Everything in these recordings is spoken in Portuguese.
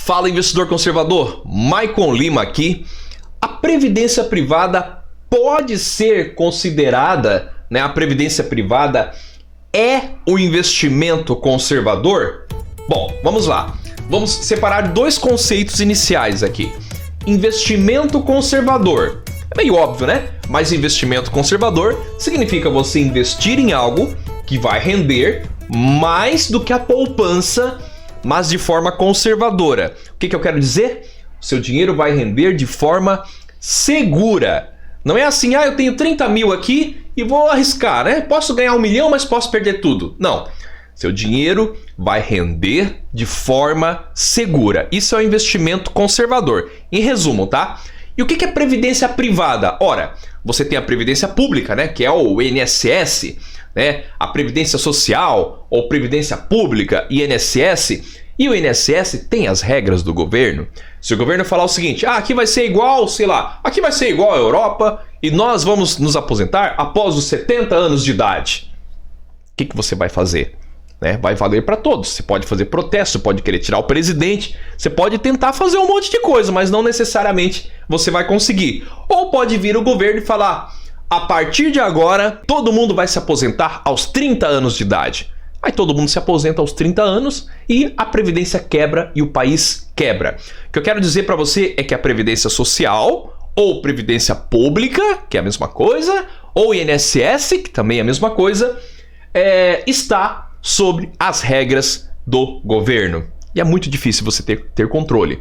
Fala, investidor conservador, Maicon Lima aqui. A previdência privada pode ser considerada, a previdência privada é um investimento conservador? Bom, vamos lá. Vamos separar dois conceitos iniciais aqui. Investimento conservador. É meio óbvio, né? Mas investimento conservador significa você investir em algo que vai render mais do que a poupança, mas de forma conservadora. O que eu quero dizer? O seu dinheiro vai render de forma segura. Não é assim, eu tenho 30 mil aqui e vou arriscar, né? Posso ganhar 1 milhão, mas posso perder tudo. Não. Seu dinheiro vai render de forma segura. Isso é um investimento conservador. Em resumo, tá? E o que é previdência privada? Ora, você tem a previdência pública, né? Que é o INSS, né? A previdência social ou previdência pública, INSS. E o INSS tem as regras do governo. Se o governo falar o seguinte, aqui vai ser igual, sei lá, aqui vai ser igual à Europa e nós vamos nos aposentar após os 70 anos de idade. O que você vai fazer? Vai valer para todos. Você pode fazer protesto, pode querer tirar o presidente, você pode tentar fazer um monte de coisa, mas não necessariamente você vai conseguir. Ou pode vir o governo e falar, a partir de agora, todo mundo vai se aposentar aos 30 anos de idade. Aí todo mundo se aposenta aos 30 anos e a Previdência quebra e o país quebra. O que eu quero dizer para você é que a Previdência Social ou Previdência Pública, que é a mesma coisa, ou INSS, que também é a mesma coisa, está sobre as regras do governo. E é muito difícil você ter controle.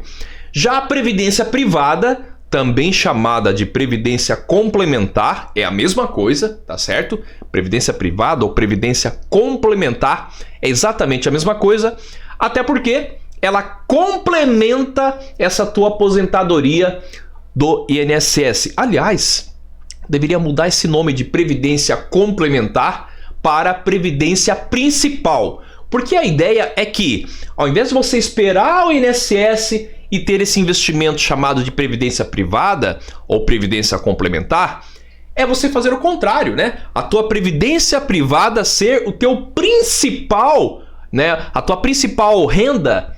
Já a Previdência Privada, também chamada de previdência complementar, é a mesma coisa, tá certo? Previdência privada ou previdência complementar é exatamente a mesma coisa, até porque ela complementa essa tua aposentadoria do INSS. Aliás, deveria mudar esse nome de previdência complementar para previdência principal, porque a ideia é que, ao invés de você esperar o INSS e ter esse investimento chamado de previdência privada ou previdência complementar, é você fazer o contrário, né? A tua previdência privada ser o teu principal, a tua principal renda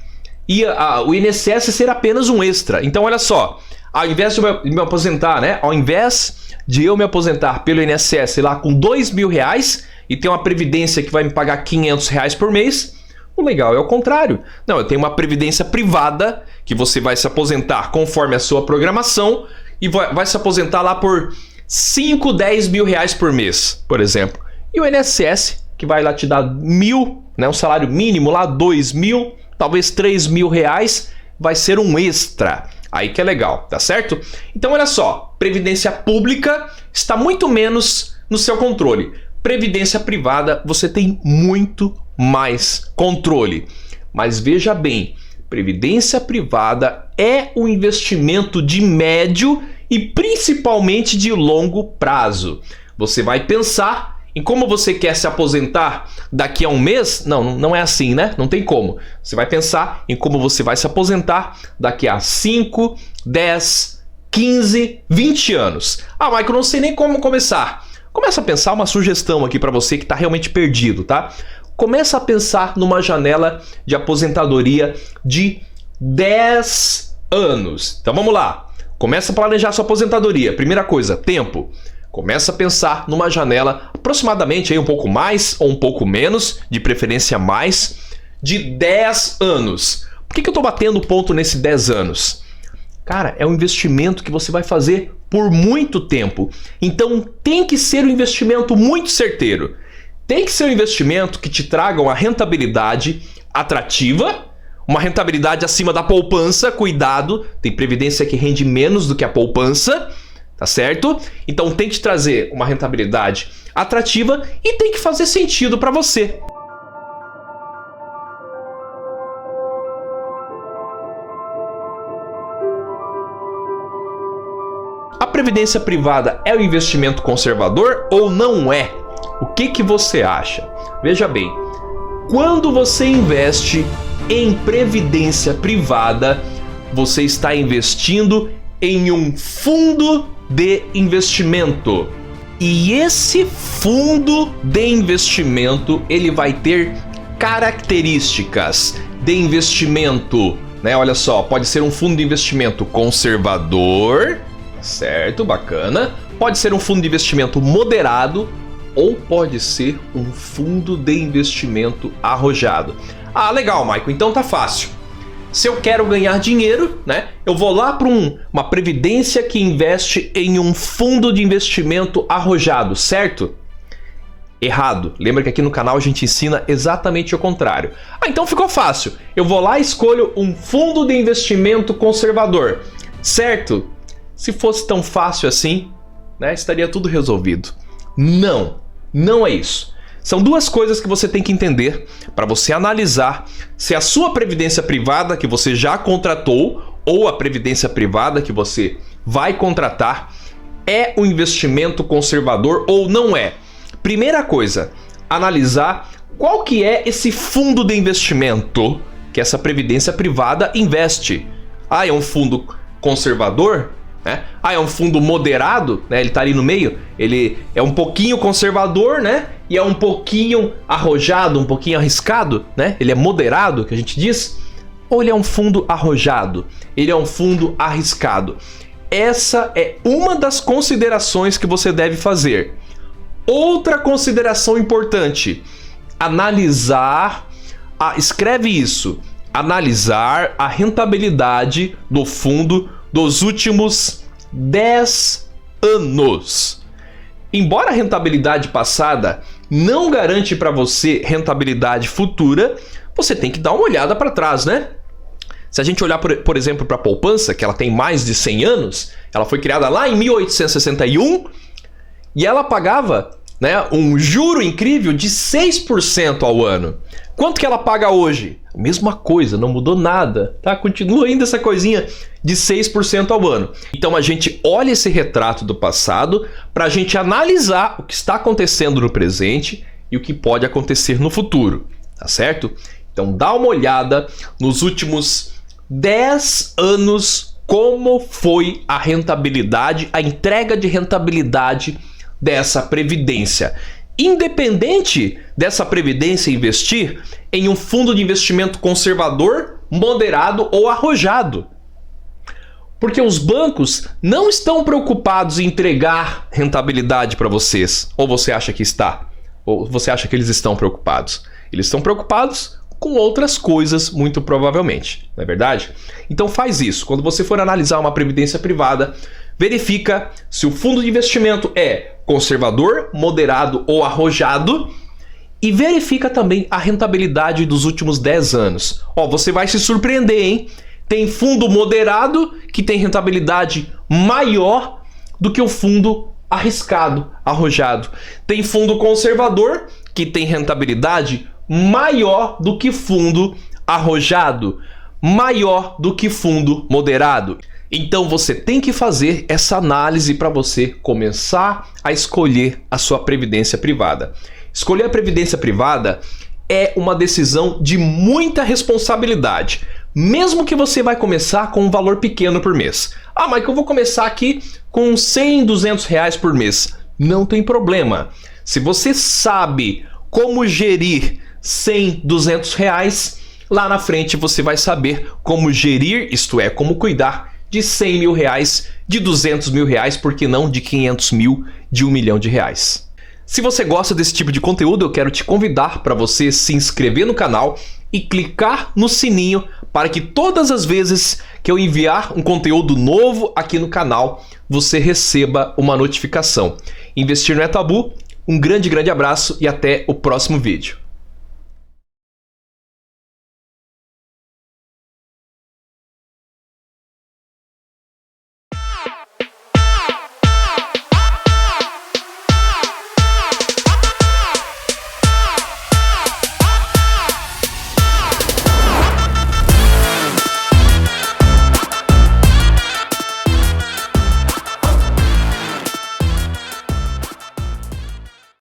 e o INSS ser apenas um extra. Então, olha só, ao invés de eu me aposentar, ao invés de eu me aposentar pelo INSS lá com R$2.000 e ter uma previdência que vai me pagar R$500 por mês, o legal é o contrário. Não, eu tenho uma previdência privada que você vai se aposentar conforme a sua programação e vai se aposentar lá por 5, 10 mil reais por mês, por exemplo. E o INSS, que vai lá te dar 1.000, um salário mínimo lá, 2.000, talvez 3.000 reais, vai ser um extra. Aí que é legal, tá certo? Então olha só, previdência pública está muito menos no seu controle. Previdência privada, você tem muito mais controle. Mas veja bem, previdência privada é um investimento de médio e principalmente de longo prazo. Você vai pensar em como você quer se aposentar daqui a um mês? Não é assim, né? Não tem como. Você vai pensar em como você vai se aposentar daqui a 5, 10, 15, 20 anos. Michael, não sei nem como começar. Começa a pensar uma sugestão aqui para você que está realmente perdido, tá? Começa a pensar numa janela de aposentadoria de 10 anos. Então vamos lá. Começa a planejar sua aposentadoria. Primeira coisa, tempo. Começa a pensar numa janela aproximadamente aí um pouco mais ou um pouco menos, de preferência mais, de 10 anos. Por que eu estou batendo o ponto nesse 10 anos? Cara, é um investimento que você vai fazer por muito tempo. Então tem que ser um investimento muito certeiro. Tem que ser um investimento que te traga uma rentabilidade atrativa, uma rentabilidade acima da poupança. Cuidado, tem previdência que rende menos do que a poupança, tá certo? Então tem que te trazer uma rentabilidade atrativa e tem que fazer sentido para você. A previdência privada é um investimento conservador ou não é? O que você acha? Veja bem, quando você investe em previdência privada, você está investindo em um fundo de investimento. E esse fundo de investimento, ele vai ter características de investimento né? Olha só, pode ser um fundo de investimento conservador, certo? Bacana. Pode ser um fundo de investimento moderado ou pode ser um fundo de investimento arrojado. Ah, legal, Michael, então tá fácil. Se eu quero ganhar dinheiro, né, eu vou lá para uma previdência que investe em um fundo de investimento arrojado, certo? Errado. Lembra que aqui no canal a gente ensina exatamente o contrário. Ah, então ficou fácil. Eu vou lá e escolho um fundo de investimento conservador, certo? Se fosse tão fácil assim, né, estaria tudo resolvido. Não, não é isso. São duas coisas que você tem que entender para você analisar se a sua previdência privada que você já contratou ou a previdência privada que você vai contratar é um investimento conservador ou não é. Primeira coisa, analisar qual que é esse fundo de investimento que essa previdência privada investe. Ah, é um fundo conservador? Né? Ah, é um fundo moderado? Né? Ele está ali no meio? Ele é um pouquinho conservador, né? E é um pouquinho arrojado, um pouquinho arriscado, né? Ele é moderado, que a gente diz? Ou ele é um fundo arrojado? Ele é um fundo arriscado? Essa é uma das considerações que você deve fazer. Outra consideração importante, analisar, escreve isso, analisar a rentabilidade do fundo dos últimos 10 anos. Embora a rentabilidade passada não garante para você rentabilidade futura, você tem que dar uma olhada para trás, né? Se a gente olhar, por exemplo, para a poupança, que ela tem mais de 100 anos, ela foi criada lá em 1861 e ela pagava, né, um juro incrível de 6% ao ano. Quanto que ela paga hoje? A mesma coisa, não mudou nada, tá? Continua ainda essa coisinha de 6% ao ano. Então a gente olha esse retrato do passado para a gente analisar o que está acontecendo no presente e o que pode acontecer no futuro, tá certo? Então dá uma olhada nos últimos 10 anos como foi a rentabilidade, a entrega de rentabilidade dessa previdência. Independente dessa previdência investir em um fundo de investimento conservador, moderado ou arrojado. Porque os bancos não estão preocupados em entregar rentabilidade para vocês. Ou você acha que está? Ou você acha que eles estão preocupados? Eles estão preocupados com outras coisas, muito provavelmente. Não é verdade? Então faz isso. Quando você for analisar uma previdência privada, verifica se o fundo de investimento é conservador, moderado ou arrojado e verifica também a rentabilidade dos últimos 10 anos. Ó, você vai se surpreender, hein? Tem fundo moderado que tem rentabilidade maior do que o fundo arriscado, arrojado. Tem fundo conservador que tem rentabilidade maior do que fundo arrojado, maior do que fundo moderado. Então você tem que fazer essa análise para você começar a escolher a sua previdência privada. Escolher a previdência privada é uma decisão de muita responsabilidade, mesmo que você vai começar com um valor pequeno por mês. Ah, mas eu vou começar aqui com 100, 200 reais por mês. Não tem problema. Se você sabe como gerir 100, 200 reais, lá na frente você vai saber como gerir, isto é, como cuidar de 100 mil reais, de 200 mil reais, por que não de 500 mil, de 1 milhão de reais. Se você gosta desse tipo de conteúdo, eu quero te convidar para você se inscrever no canal e clicar no sininho para que todas as vezes que eu enviar um conteúdo novo aqui no canal, você receba uma notificação. Investir não é tabu. Um grande abraço e até o próximo vídeo.